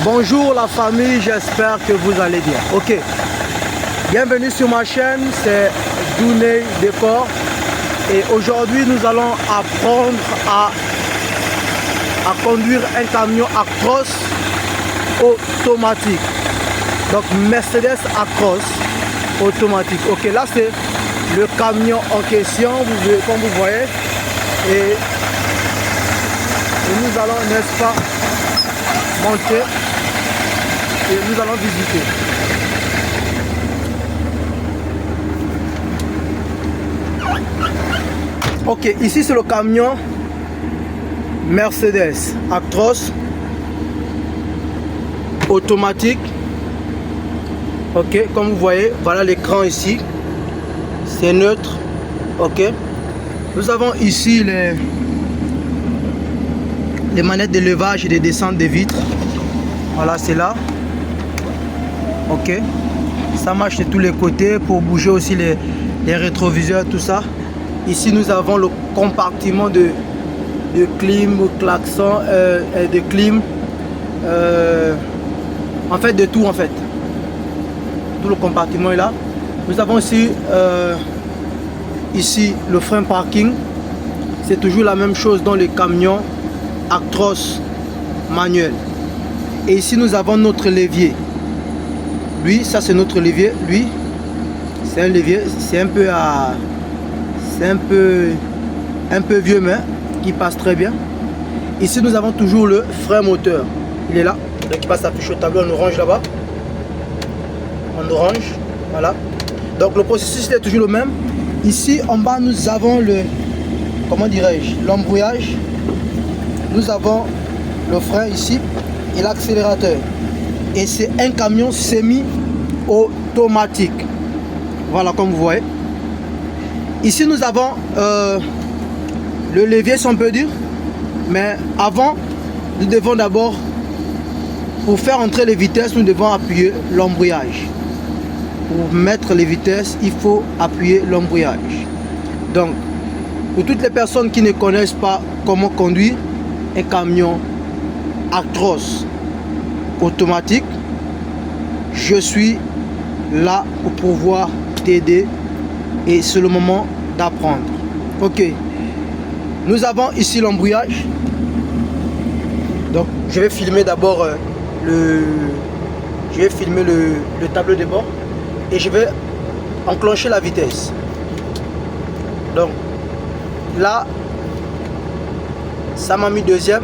Bonjour la famille, j'espère que vous allez bien. Ok, bienvenue sur ma chaîne, c'est Douney Décor. Et aujourd'hui nous allons apprendre à conduire un camion Actros automatique. Donc Mercedes Actros automatique. Ok, là c'est le camion en question, comme vous voyez. Et nous allons, n'est-ce pas, monter et nous allons visiter. Ok, ici c'est le camion Mercedes Actros automatique. Ok, comme vous voyez, voilà l'écran ici, c'est neutre. Ok, nous avons ici les manettes de levage et de descente des vitres. Voilà, c'est là. Ok, ça marche de tous les côtés pour bouger aussi les rétroviseurs, tout ça. Ici nous avons le compartiment de clim, klaxon, de clim, en fait de tout en fait. Tout le compartiment est là. Nous avons aussi ici le frein parking. C'est toujours la même chose dans les camions Actros manuel. Et ici nous avons notre levier. Lui, ça c'est notre levier. Lui, c'est un levier. C'est un peu vieux mais qui passe très bien. Ici nous avons toujours le frein moteur. Il est là. Donc il passe affiché au tableau en orange là-bas. En orange. Voilà. Donc le processus est toujours le même. Ici en bas nous avons le, comment dirais-je, l'embouteillage. Nous avons le frein ici et l'accélérateur. Et c'est un camion semi-automatique. Voilà, comme vous voyez. Ici nous avons le levier, si on peut dire. Mais avant, nous devons d'abord, pour faire entrer les vitesses, nous devons appuyer l'embrayage. Pour mettre les vitesses, il faut appuyer l'embrayage. Donc, pour toutes les personnes qui ne connaissent pas comment conduire un camion Actros automatique, je suis là pour pouvoir t'aider et c'est le moment d'apprendre. Ok, nous avons ici l'embrayage. Donc je vais filmer d'abord le tableau de bord et je vais enclencher la vitesse. Donc là ça m'a mis deuxième.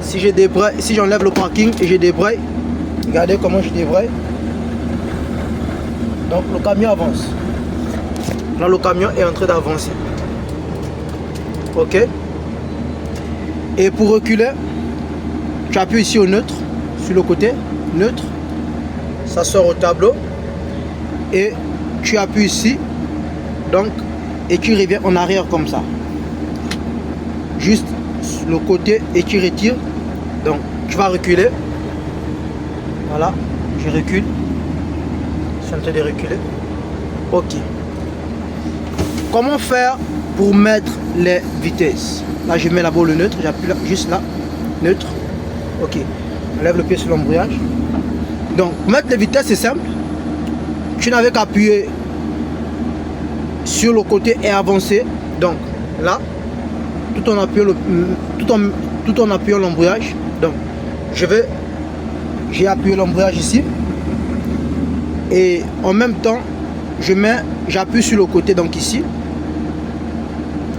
Si je débraye, si j'enlève le parking et je débraye, regardez comment je débraye. Donc le camion avance. Là le camion est en train d'avancer. Ok. Et pour reculer, tu appuies ici au neutre, sur le côté, neutre. Ça sort au tableau. Et tu appuies ici. Donc, et tu reviens en arrière comme ça. Juste sur le côté et tu retires. Donc tu vas reculer. Voilà, je recule. Je suis en train de reculer. Ok. Comment faire pour mettre les vitesses? Là je mets là-bas le neutre, j'appuie là, juste là, neutre. Ok. On lève le pied sur l'embrayage. Donc mettre les vitesses c'est simple. Tu n'avais qu'à appuyer sur le côté et avancer. Donc là, tout en appuyant l'embrayage. Donc j'ai appuyé l'embrayage ici et en même temps j'appuie sur le côté, donc ici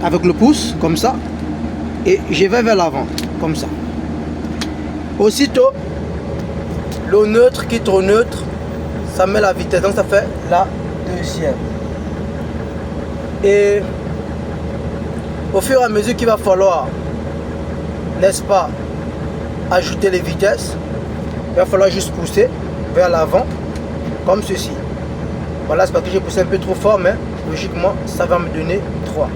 avec le pouce comme ça et je vais vers l'avant comme ça. Aussitôt le neutre quitte au neutre, ça met la vitesse, donc ça fait la deuxième. Et au fur et à mesure qu'il va falloir, n'est-ce pas, ajouter les vitesses, il va falloir juste pousser vers l'avant comme ceci. Voilà, c'est parce que j'ai poussé un peu trop fort, mais logiquement ça va me donner 3.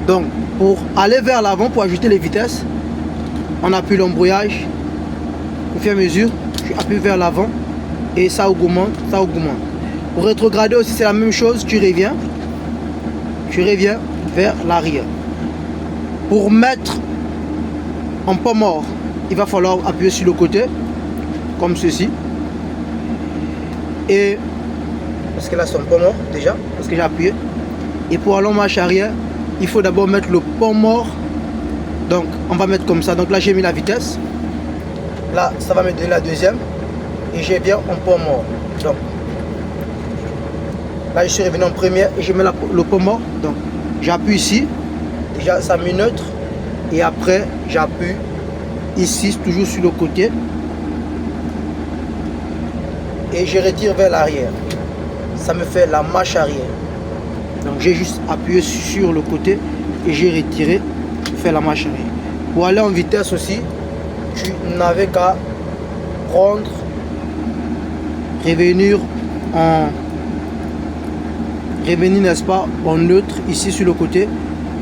Donc pour aller vers l'avant, pour ajouter les vitesses, on appuie l'embrayage. Au fur et à mesure, tu appuies vers l'avant et ça augmente, ça augmente. Pour rétrograder aussi c'est la même chose, tu reviens vers l'arrière. Pour mettre en pas mort, il va falloir appuyer sur le côté comme ceci. Et parce que là c'est un pont mort déjà, parce que j'ai appuyé. Et pour aller en marche arrière, il faut d'abord mettre le pont mort. Donc on va mettre comme ça. Donc là j'ai mis la vitesse. Là ça va me donner la deuxième. Et je viens en pont mort. Donc là je suis revenu en première et je mets le pont mort. Donc j'appuie ici. Déjà ça met neutre. Et après j'appuie ici, toujours sur le côté. Et je retire vers l'arrière. Ça me fait la marche arrière. Donc j'ai juste appuyé sur le côté et j'ai retiré, fait la marche arrière. Pour aller en vitesse aussi, tu n'avais qu'à prendre, revenir n'est-ce pas, en neutre ici sur le côté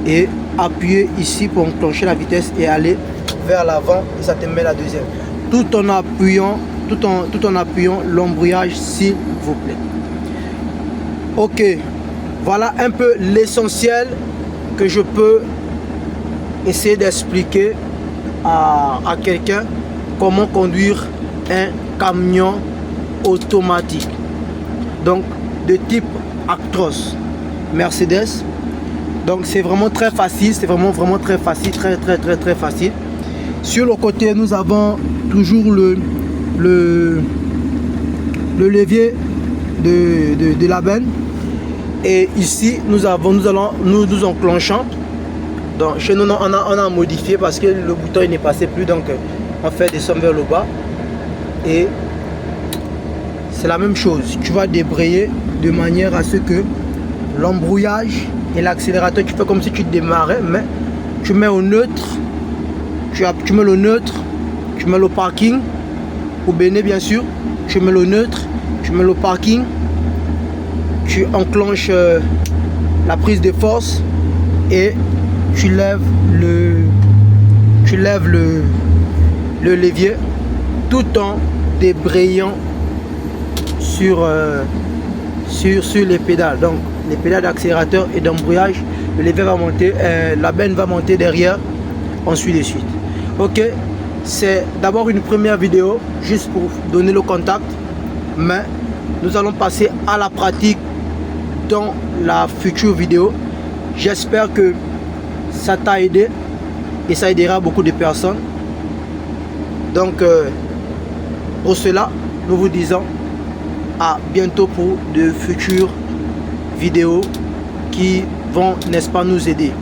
et appuyer ici pour enclencher la vitesse et aller vers l'avant et ça te met la deuxième. Tout en appuyant l'embrayage s'il vous plaît. Ok, voilà un peu l'essentiel que je peux essayer d'expliquer à quelqu'un comment conduire un camion automatique. Donc de type Actros Mercedes. Donc c'est vraiment très facile, c'est vraiment très facile, très facile. Sur le côté, nous avons toujours le levier de la benne. Et ici, nous enclenchons. Donc chez nous, on a modifié parce que le bouton n'est passé plus. Donc on fait descendre vers le bas. Et c'est la même chose. Tu vas débrayer de manière à ce que l'embrouillage et l'accélérateur, tu fais comme si tu démarrais, mais tu mets au neutre. Tu mets le neutre, tu mets le parking, pour béné bien sûr, tu mets le neutre, tu mets le parking, tu enclenches la prise de force et tu lèves le levier tout en débrayant sur les pédales. Donc les pédales d'accélérateur et d'embrayage, le levier va monter, la benne va monter derrière, ensuite de suite. Ok, c'est d'abord une première vidéo juste pour donner le contact, mais nous allons passer à la pratique dans la future vidéo. J'espère que ça t'a aidé et ça aidera beaucoup de personnes. Donc pour cela, nous vous disons à bientôt pour de futures vidéos qui vont, n'est-ce pas, nous aider.